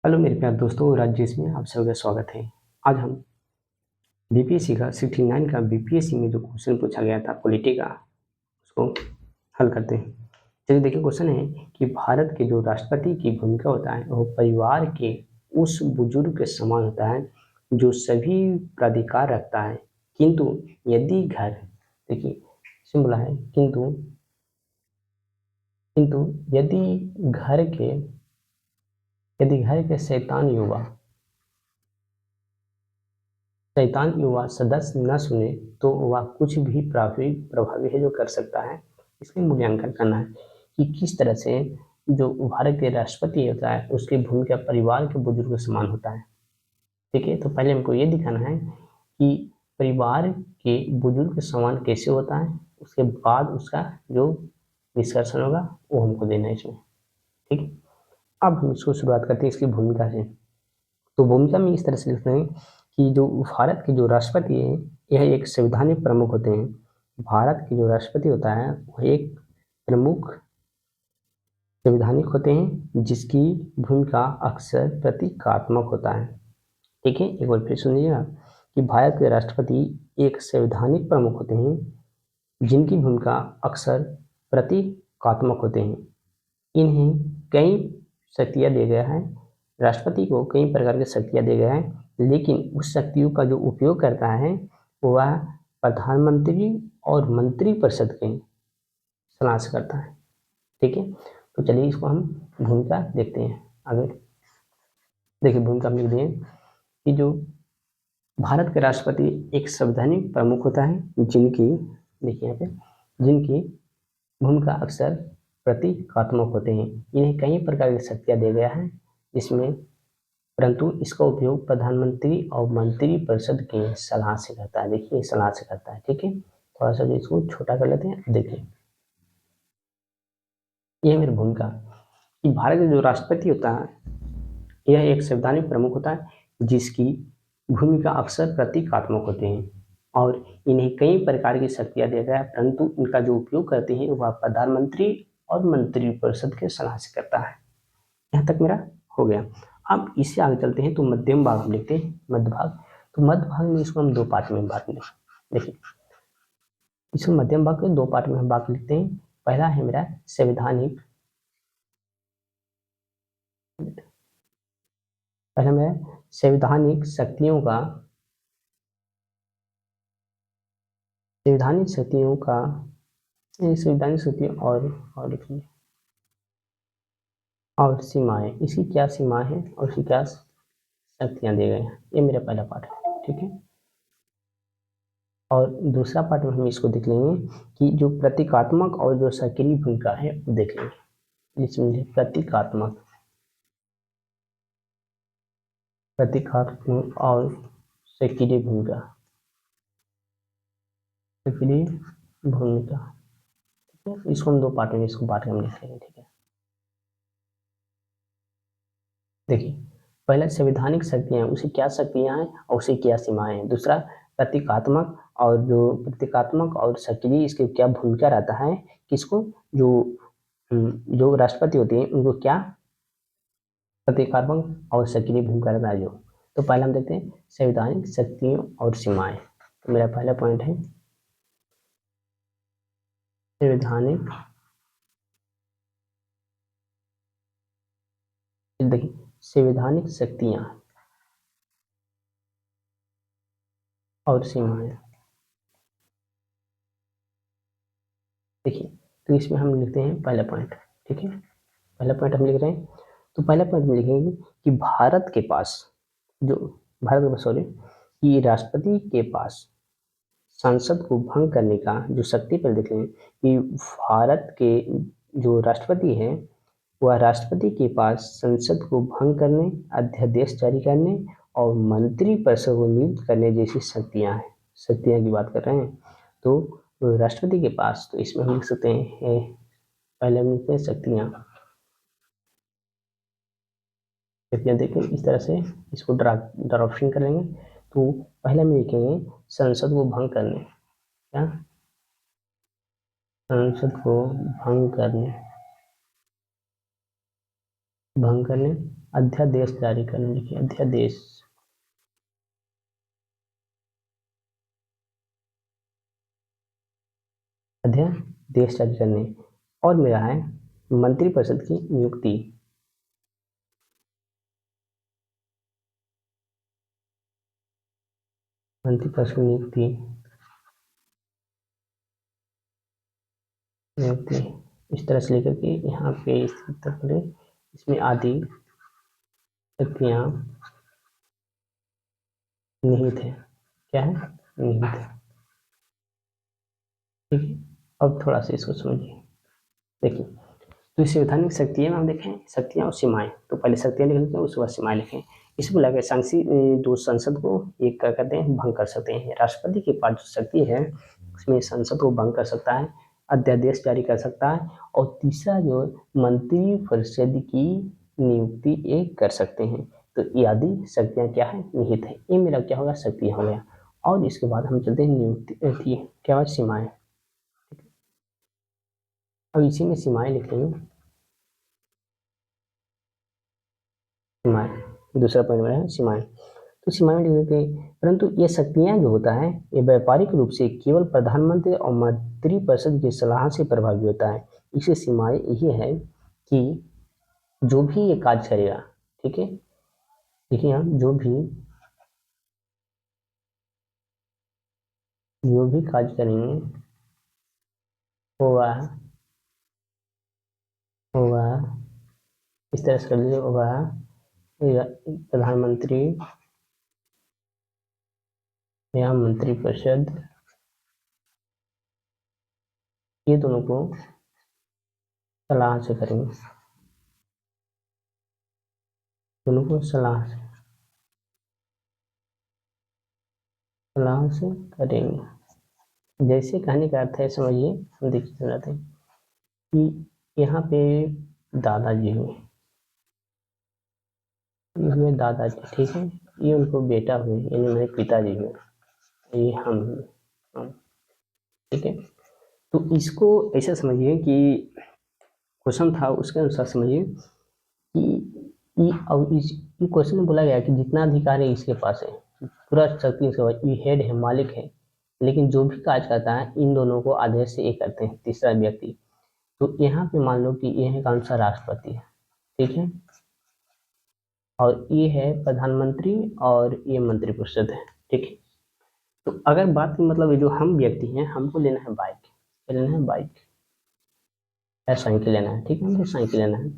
Hello मेरे प्यारे दोस्तों, राजेश में आप सभी का स्वागत है। आज हम बीपीएससी का 69 का बीपीएससी में जो क्वेश्चन पूछा गया था पॉलिटी का, उसको हल करते हैं। चलिए देखिए, क्वेश्चन है कि भारत के जो राष्ट्रपति की भूमिका होता है वो परिवार के उस बुजुर्ग के समान होता है जो सभी प्राधिकार रखता है, किंतु यदि घर, देखिए सिंपल है, किंतु किंतु यदि घर के शैतान युवा सदस्य न सुने तो वह कुछ भी प्रभावी है जो कर सकता है। इसलिए मूल्यांकन करना है कि किस तरह से जो भारत के राष्ट्रपति होता है उसकी भूमिका परिवार के बुजुर्ग के समान होता है। ठीक है, तो पहले हमको ये दिखाना है कि परिवार के बुजुर्ग के समान कैसे होता है, उसके बाद उसका जो निष्कर्षण होगा वो हमको देना है इसमें। ठीक है, अब हम इसको शुरुआत करते हैं इसकी भूमिका से। तो भूमिका में इस तरह से लिखते हैं कि जो भारत के जो राष्ट्रपति है यह एक संवैधानिक प्रमुख होते हैं। भारत के जो राष्ट्रपति होता है वह एक प्रमुख संवैधानिक होते हैं जिसकी भूमिका अक्सर प्रतीकात्मक होता है। ठीक है, एक बार फिर सुनिएगा कि भारत के राष्ट्रपति एक संवैधानिक प्रमुख होते हैं जिनकी भूमिका अक्सर प्रतीकात्मक होते हैं। इन्हें कई शक्तियाँ दिया गया है, राष्ट्रपति को कई प्रकार की शक्तियाँ दिया गया है, लेकिन उस शक्तियों का जो उपयोग करता है वह प्रधानमंत्री और मंत्रिपरिषद के सलाह से करता है। ठीक है, तो चलिए इसको हम भूमिका देखते हैं आगे। देखिए भूमिका में लिख दिए कि जो भारत के राष्ट्रपति एक संवैधानिक प्रमुख होता है जिनकी, देखिए यहाँ पे, जिनकी भूमिका अक्सर प्रतीकात्मक होते हैं। इन्हें कई प्रकार की शक्तियाँ दिया गया है जिसमें, परंतु इसका उपयोग प्रधानमंत्री और मंत्रिपरिषद के सलाह से करता है। देखिए सलाह से करता है। ठीक है, थोड़ा सा इसको छोटा कर लेते हैं। देखिए यह मेरी भूमिका कि भारत का जो राष्ट्रपति होता है यह एक संवैधानिक प्रमुख होता है जिसकी भूमिका अक्सर प्रतीकात्मक होते हैं और इन्हें कई प्रकार की शक्तियाँ दिया गया है, परंतु इनका जो उपयोग करते हैं वह प्रधानमंत्री और मंत्रिपरिषद के सलाह से करता है। यहाँ तक मेरा हो गया। अब इससे आगे चलते हैं तो मध्यम भाग में लिखते हैं। मध्य भाग, तो मध्य भाग में इसको हम दो पार्ट में बांट लें। देखिए इसको मध्यम भाग के दो पार्ट में हम बात लिखते हैं। पहला है मेरा संवैधानिक, पहला मेरा संवैधानिक शक्तियों का, संवैधानिक शक्तियों का, संवैधानिक शक्तियों और लिखिए और सीमाएं, इसकी क्या सीमाएं हैं और इसकी क्या शक्तियां दी गई हैं। ये मेरा पहला पार्ट है। ठीक है, और दूसरा पार्ट में हम इसको देख लेंगे कि जो प्रतीकात्मक और जो सक्रिय भूमिका है वो देख लेंगे। जिसमें प्रतीकात्मक और सक्रिय भूमिका, सक्रिय भूमिका। ठीक है, इसको हम दो पार्ट में इसको बांट के हम लिख लेंगे। ठीक है, देखिए पहला संवैधानिक शक्तियां, उसे क्या शक्तियां हैं और उसे क्या सीमाएं हैं। दूसरा प्रतीकात्मक, और जो प्रतीकात्मक और सक्रिय इसकी क्या भूमिका रहता है, किसको, जो जो राष्ट्रपति होते हैं उनको क्या प्रतीकात्मक और सक्रिय भूमिका रहता है जो। तो पहले हम देखते हैं संवैधानिक शक्तियों और सीमाएं। तो मेरा पहला पॉइंट है संवैधानिक, देखिए संवैधानिक शक्तियां और सीमाएं। देखिए तो इसमें हम लिखते हैं पहला पॉइंट। ठीक है, पहला पॉइंट हम लिख रहे हैं, तो पहला पॉइंट में लिखेंगे कि भारत के पास, जो भारत के पास, सॉरी, कि राष्ट्रपति के पास संसद को भंग करने का जो शक्ति पर देख लें कि भारत के जो राष्ट्रपति हैं वह राष्ट्रपति के पास संसद को भंग करने, अध्यादेश जारी करने और मंत्रिपरिषद को नियुक्त करने जैसी शक्तियां हैं। शक्तियां की बात कर रहे हैं तो राष्ट्रपति के पास, तो इसमें हम लिख सकते हैं पहले हम लिखते हैं शक्तियां। शक्तियां देखें इस तरह से, इसको ड्राफ्टिंग कर लेंगे। तो पहले में लिखेंगे संसद को भंग करने, क्या, संसद को भंग करने, भंग करने अध्यादेश जारी करने, लिखिए अध्यादेश अध्यादेश जारी करने। और मेरा है मंत्रिपरिषद की नियुक्ति। मंत्रिपरिषद की नियुक्ति नियुक्ति इस तरह से लेकर के यहाँ पे इसमें आदि शक्तियाँ निहित है। क्या है? निहित है। ठीक है, अब थोड़ा सा इसको समझिए। देखिए, तो संवैधानिक शक्तियाँ में हम देखें शक्तियाँ और सीमाएं, तो पहले शक्तियाँ लिख लेते हैं, उसके बाद सीमाएं लिखें। इसमें लगे दो संसद को एक क्या करते हैं, भंग कर सकते हैं। राष्ट्रपति के पास जो शक्ति है उसमें संसद को भंग कर सकता है, अध्यादेश जारी कर सकता है, और तीसरा जो मंत्रिपरिषद की नियुक्ति एक कर सकते हैं। तो ये आदि शक्तियाँ क्या है? निहित है। ये मेरा क्या होगा? शक्तियाँ हो गया। और इसके बाद हम चलते हैं नियुक्ति क्या हुआ? सीमाएं। अब इसी में सीमाएं लिखेंगे। सीमाएं, दूसरा पॉइंट मेरा है सीमाएं। तो सीमाएं लिख देते हैं, परंतु ये शक्तियां जो होता है ये व्यापारिक रूप से केवल प्रधानमंत्री और मंत्रिपरिषद की सलाह से प्रभावी होता है। इसे सीमाएं यही है कि जो भी ये काज करेगा, ठीक है, देखिए यहाँ जो भी काज करेंगे होगा होगा इस तरह से कर लीजिए, होगा प्रधानमंत्री या मंत्रिपरिषद, ये दोनों को सलाह से करेंगे, दोनों को सलाह से करेंगे। जैसे कहने का अर्थ है, समझिए, हम देखिए समझाते हैं कि यहाँ पे दादाजी हुए, ये हुए दादाजी, ठीक है, ये उनको बेटा हुए यानी मेरे पिताजी हुए, ये हम हुए, ठीक है। तो इसको ऐसा समझिए कि क्वेश्चन था उसके अनुसार समझिए कि अब इस क्वेश्चन में बोला गया कि जितना अधिकार है इसके पास है, पूरा शक्ति इसके पास, ये हेड है, मालिक है, लेकिन जो भी काज करता है इन दोनों को आदेश से एक करते हैं तीसरा व्यक्ति। तो यहाँ पे मान लो कि ये है कौन सा? राष्ट्रपति है, ठीक है, और ये है प्रधानमंत्री और ये मंत्रिपरिषद है, ठीक है। तो अगर बात की मतलब ये जो हम व्यक्ति हैं, हमको लेना है बाइक, क्या लेना है? बाइक या साइकिल लेना है, ठीक है, हमको साइकिल लेना है।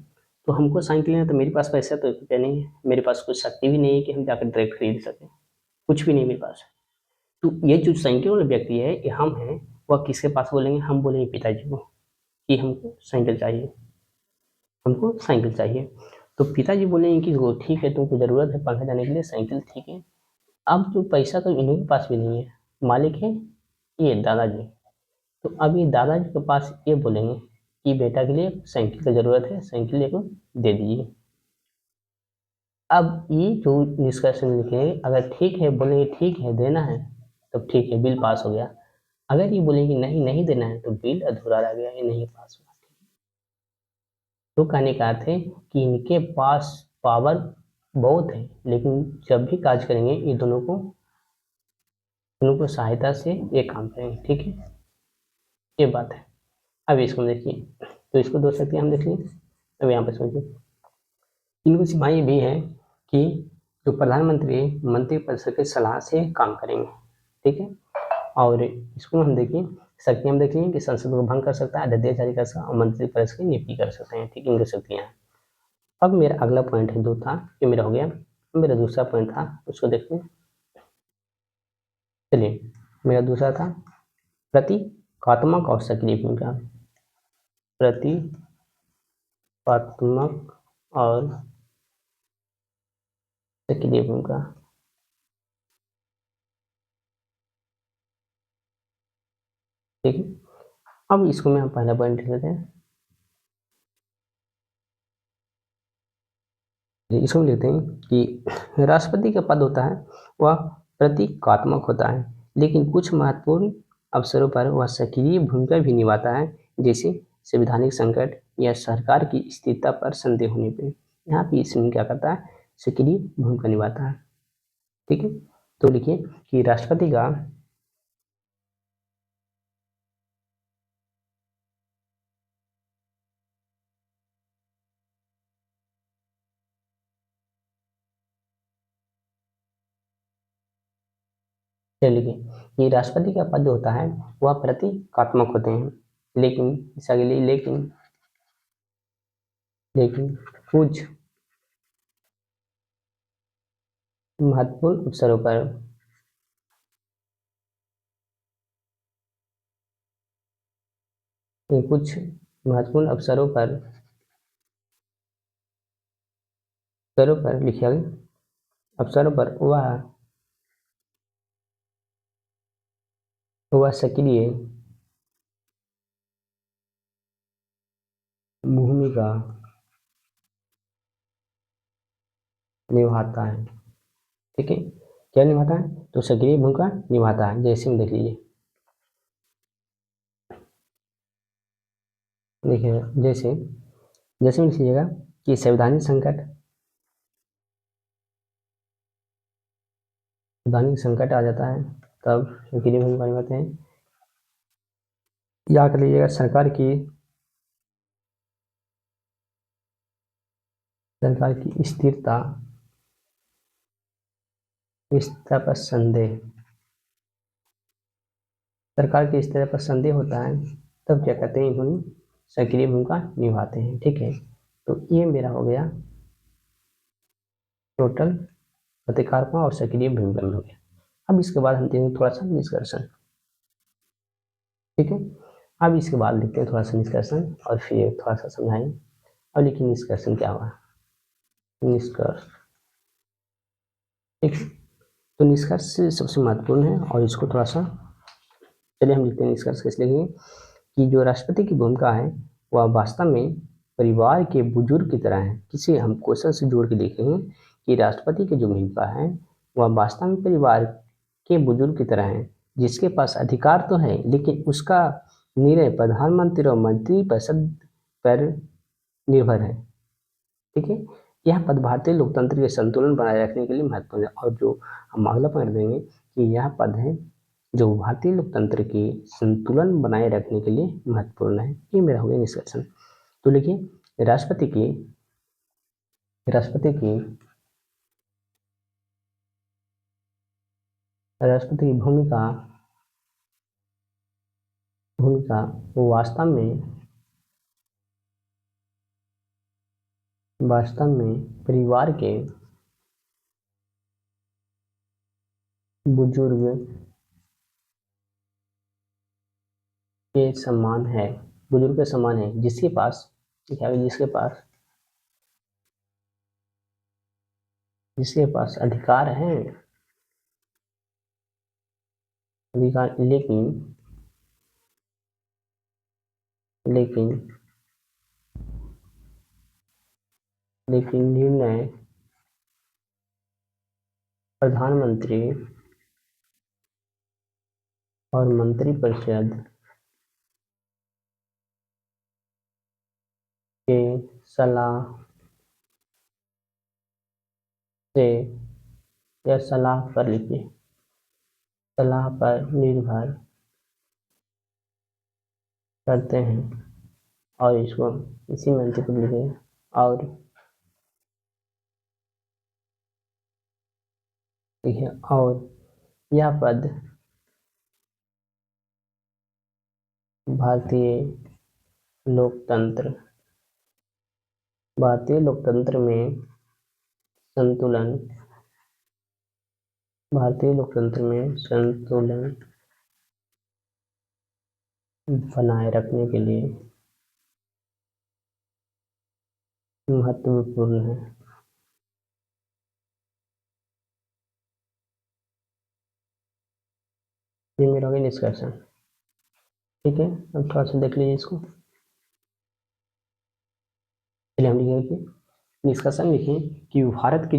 तो हमको साइकिल लेना है, तो मेरे पास पैसा तो क्या नहीं है, मेरे पास कुछ शक्ति भी नहीं है कि हम जाकर डायरेक्ट खरीद सकें, कुछ भी नहीं मेरे पास। तो ये जो साइकिल वाला व्यक्ति है, ये हम हैं, वह किसके पास बोलेंगे? हम बोलेंगे पिताजी को कि हमको साइकिल चाहिए, हमको साइकिल चाहिए। तो पिताजी बोलेंगे कि वो ठीक है, तुमको ज़रूरत है पढ़ने जाने के लिए, साइकिल ठीक है। अब तो पैसा तो इन्हीं के पास भी नहीं है, मालिक है ये दादाजी। तो अब ये दादाजी के पास ये बोलेंगे कि बेटा के लिए साइकिल की ज़रूरत है, साइकिल लेकर दे दीजिए। अब ये जो डिस्कशन लिखे, अगर ठीक है बोलेंगे ठीक है देना है, तब ठीक है, बिल पास हो गया। अगर ये बोलेंगे नहीं नहीं देना है, तो बिल अधूरा रह गया, ये नहीं पास हुआ। तो कहने का अर्थ है कि इनके पास पावर बहुत है, लेकिन जब भी काज करेंगे ये दोनों को सहायता से ये काम करेंगे, ठीक है, ये बात है। अब इसको देखिए, तो इसको दो शक्ति हम देख लिए। अब यहाँ पर समझिए, इनको सीमाएं भी है कि जो प्रधानमंत्री मंत्रिपरिषद की सलाह से काम करेंगे, ठीक है। और इसको हम देखिए, शक्ति हम देख लें कि संसद को भंग कर सकता है, अध्यादेश जारी कर सकता है और मंत्रिपरिषद की नियुक्ति कर सकते हैं, ठीक है, इनकी शक्तियाँ हैं। अब मेरा अगला पॉइंट है, दो था, ये मेरा हो गया। मेरा दूसरा पॉइंट था, उसको देखते हैं। चलिए, मेरा दूसरा था प्रतीकात्मक और सक्रिय भूमिका। प्रतीकात्मक और सक्रिय भूमिका, ठीक है। अब इसको में हम पहला पॉइंट लिख लेते हैं, इसको लिखते हैं कि राष्ट्रपति का पद होता है वह प्रतीकात्मक होता है, लेकिन कुछ महत्वपूर्ण अवसरों पर वह सक्रिय भूमिका भी निभाता है, जैसे संवैधानिक संकट या सरकार की स्थिरता पर संदेह होने पर। यहाँ पे इसमें क्या करता है, सक्रिय भूमिका निभाता है। ठीक है, तो लिखिए कि राष्ट्रपति का लिखिए कि राष्ट्रपति का पद जो होता है वह प्रतीकात्मक होते हैं, लेकिन इसके लिए लेकिन कुछ महत्वपूर्ण अवसरों पर कुछ महत्वपूर्ण अवसरों पर लिखा गया, अवसरों पर वह सक्रिय भूमिका निभाता है। ठीक है, क्या निभाता है, तो सक्रिय भूमिका निभाता है। जैसे में देख लीजिए, देखिए जैसे जैसे में लिखिएगा कि संवैधानिक संकट आ जाता है, तब सक्रिय भूमिका निभाते हैं। या कर लीजिएगा सरकार की स्थिरता पर संदेह, सरकार की स्थिरता पर संदेह होता है, तब क्या कहते हैं, इन्होंने सक्रिय भूमिका निभाते हैं। ठीक है, तो ये मेरा हो गया टोटल प्रतिकारक और सक्रिय भूमिका में हो गया। अब इसके बाद हम देखेंगे थोड़ा सा निष्कर्षण। ठीक है, अब इसके बाद लिखते हैं थोड़ा सा निष्कर्षण और फिर थोड़ा सा समझाएंगे। अब लिखिए निष्कर्षण क्या हुआ, निष्कर्ष। ठीक है, तो निष्कर्ष सबसे महत्वपूर्ण है और इसको थोड़ा सा चलिए हम लिखते हैं। निष्कर्ष कैसे लिखेंगे कि जो राष्ट्रपति की भूमिका है वह वास्तव में परिवार के बुजुर्ग की तरह है। किसी हम क्वेश्चन से जोड़ के देखेंगे कि राष्ट्रपति की जो भूमिका है वह वास्तव में परिवार के बुजुर्ग की तरह है, जिसके पास अधिकार तो है लेकिन उसका निर्णय प्रधानमंत्री और मंत्रिपरिषद पर निर्भर है। ठीक है, यह पद भारतीय लोकतंत्र के संतुलन बनाए रखने के लिए महत्वपूर्ण है। और जो हम अगला पॉइंट देंगे कि यह पद है जो भारतीय लोकतंत्र के संतुलन बनाए रखने के लिए महत्वपूर्ण है। ये मेरा हो गया निष्कर्षण। तो लिखिए राष्ट्रपति की भूमिका वास्तव में परिवार के बुजुर्ग के समान है, जिसके पास अधिकार है, लेकिन निर्णय प्रधानमंत्री और मंत्रिपरिषद के सलाह से या सलाह पर निर्भर करते हैं। और इसको इसी मंत्र को लिखे और लिखे और यह पद भारतीय लोकतंत्र में संतुलन बनाए रखने के लिए महत्वपूर्ण है। ये मेरा हो गया निष्कर्षण। ठीक है, अब थोड़ा सा देख लीजिए इसको। चलिए हम लिखेंगे कि निष्कर्षण लिखें कि भारत की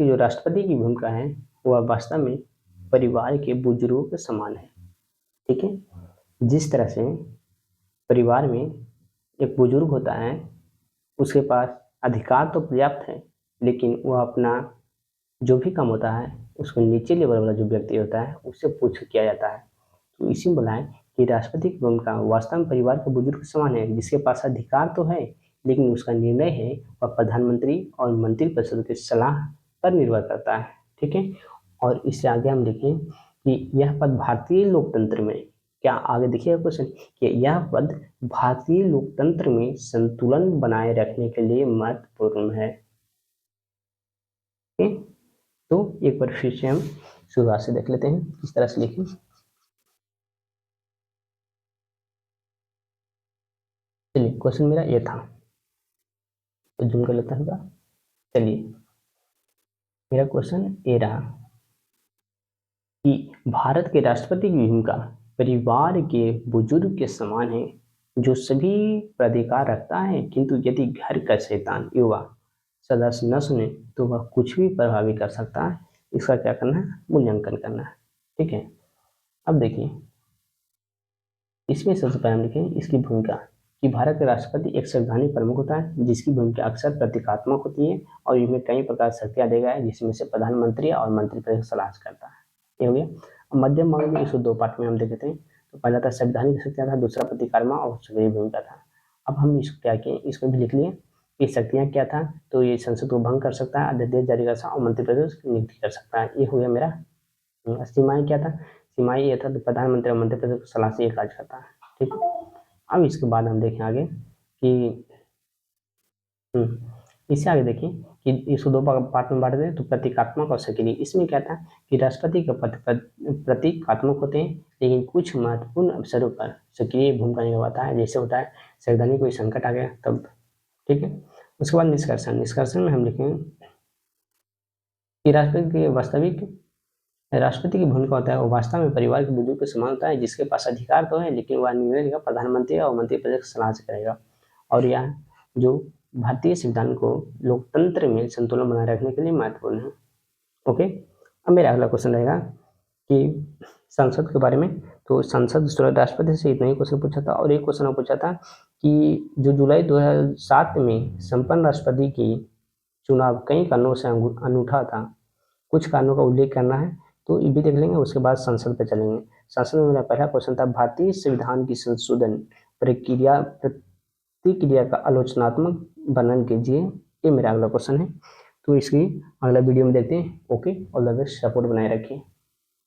जो राष्ट्रपति की भूमिका है वह वास्तव में परिवार के बुजुर्गों के समान है। ठीक है, जिस तरह से परिवार में एक बुजुर्ग होता है, उसके पास अधिकार तो पर्याप्त है, लेकिन वह अपना जो भी काम होता है उसको नीचे लेवल वाला जो व्यक्ति होता है उससे पूछ किया जाता है। तो इसी में बोला है कि राष्ट्रपति की भूमिका वास्तव में परिवार के बुजुर्ग के समान है, जिसके पास अधिकार तो है लेकिन उसका निर्णय है वह प्रधानमंत्री और मंत्रिपरिषद की सलाह पर निर्भर करता है। ठीक है, और इससे आगे हम देखें कि यह पद भारतीय लोकतंत्र में, क्या आगे देखिए क्वेश्चन, कि यह पद भारतीय लोकतंत्र में संतुलन बनाए रखने के लिए महत्वपूर्ण है। ठीक है, तो एक बार फिर से हम शुरुआत से देख लेते हैं किस तरह से लिखें। चलिए, क्वेश्चन मेरा ये था, तो जूम कर लेता हूँ। चलिए, मेरा क्वेश्चन ये रहा कि भारत के राष्ट्रपति की भूमिका परिवार के बुजुर्ग के समान है, जो सभी प्राधिकार रखता है, किंतु यदि घर का शैतान युवा सदस्य न सुने तो वह कुछ भी प्रभावित कर सकता है। इसका क्या करना है, मूल्यांकन करना है। ठीक है, अब देखिए इसमें सबसे पहले हम लिखें इसकी भूमिका कि भारत का राष्ट्रपति एक संवैधानिक प्रमुख होता है, जिसकी भूमिका अक्सर प्रतीकात्मक होती है और इसमें कई प्रकार की शक्तियां देगा है, जिसमें से प्रधानमंत्री और मंत्रिपरिषद सलाह करता है। ये हो गया। अब मध्यम मांग में इसको दो पार्ट में हम देखते हैं। तो पहला था संवैधानिक शक्तियां था, दूसरा प्रतिकात्मक और सक्रिय भूमिका था। अब हम इसको क्या किए, इसको भी लिख लिए कि शक्तियां क्या था, तो ये संसद को भंग कर सकता है, अध्यादेश जारी कर सकता है और मंत्रिपरिषद की नियुक्ति कर सकता है। ये हो गया मेरा। सीमाएं क्या था, सीमाएं ये था तो प्रधानमंत्री और मंत्रिपरिषद की सलाह से ये कार्य करता है। ठीक है, अब इसके बाद हम देखें आगे कि इससे आगे देखें कि इसको दो पार्ट में बांट दें। तो प्रतीकात्मक और सक्रिय। इसमें क्या था कि राष्ट्रपति के पद प्रतीकात्मक होते हैं, लेकिन कुछ महत्वपूर्ण अवसरों पर सक्रिय भूमिका निभाता है, जैसे होता है संवैधानिक कोई संकट आ गया तब। ठीक है, उसके बाद निष्कर्षण में हम लिखेंगे कि राष्ट्रपति की भूमिका होता है वो वास्तव में परिवार के बुजुर्ग के समान होता है, जिसके पास अधिकार तो है लेकिन वह निर्णय लेगा प्रधानमंत्री और मंत्रिपरिषद की सलाह से करेगा। और यह जो भारतीय संविधान को लोकतंत्र में संतुलन बनाए रखने के लिए महत्वपूर्ण है। ओके, अब मेरा अगला क्वेश्चन रहेगा कि संसद के बारे में। तो संसद राष्ट्रपति से इतना ही क्वेश्चन पूछा था, और एक क्वेश्चन पूछा था कि जो जुलाई 2007 में संपन्न राष्ट्रपति की चुनाव कई कारणों से अनूठा था, कुछ कारणों का उल्लेख करना है, तो ये भी देख लेंगे। उसके बाद संसद पे चलेंगे। संसद में मेरा पहला क्वेश्चन था भारतीय संविधान की संशोधन प्रतिक्रिया का आलोचनात्मक वर्णन कीजिए। ये मेरा अगला क्वेश्चन है, तो इसकी अगला वीडियो में देखते हैं। Okay, all the best, support बनाए रखिए।